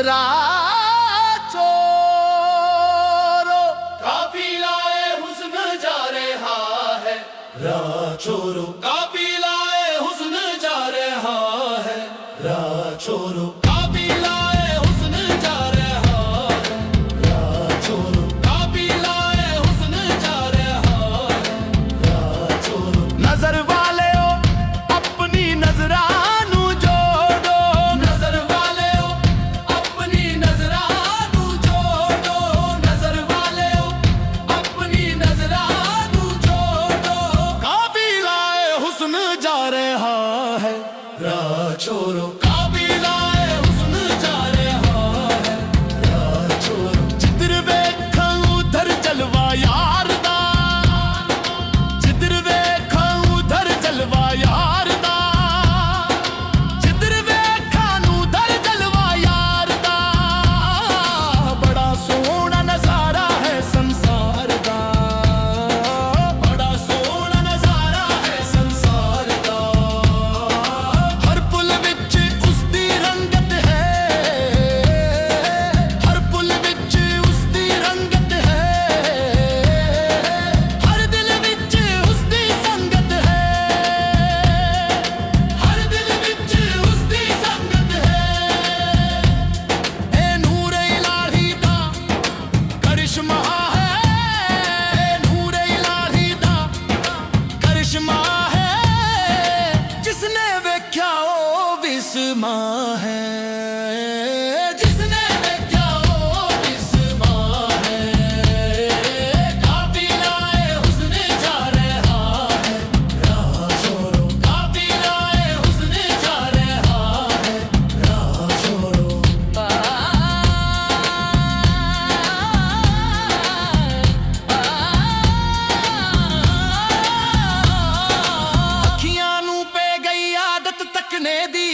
राह चोरो काफिलाए हुस्न जा रहा है। राह चोरो काफिलाए हुस्न जा रहा है। राह चोरो काफिलाए हुस्न जा रहा है। राह चोरो काफिलाए हुस्न जा रहा है। राह चोरो नजर वाले हो अपनी नजरा छोरो काफिलाए हुस्न जा रहा है। राह छोरो जिधर वेखा उधर जलवा यार दा। जिधर वेखा उधर जलवा यार दा। जिधर वेखा उधर जलवा यार दा। बड़ा सोहना नजारा है संसार दा। बड़ा सोहना नजारा है संसार दा। जिसने वेख्या ओ विस्मा है। जिसने वेख्या ओ विस्मा है। काफिलाए हुस्न जा रहा है। राह छोरो काफिलाए हुस्न जा रहा है। राह छोरो तकने दी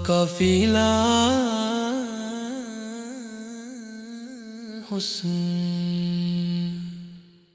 काफिला हुस्न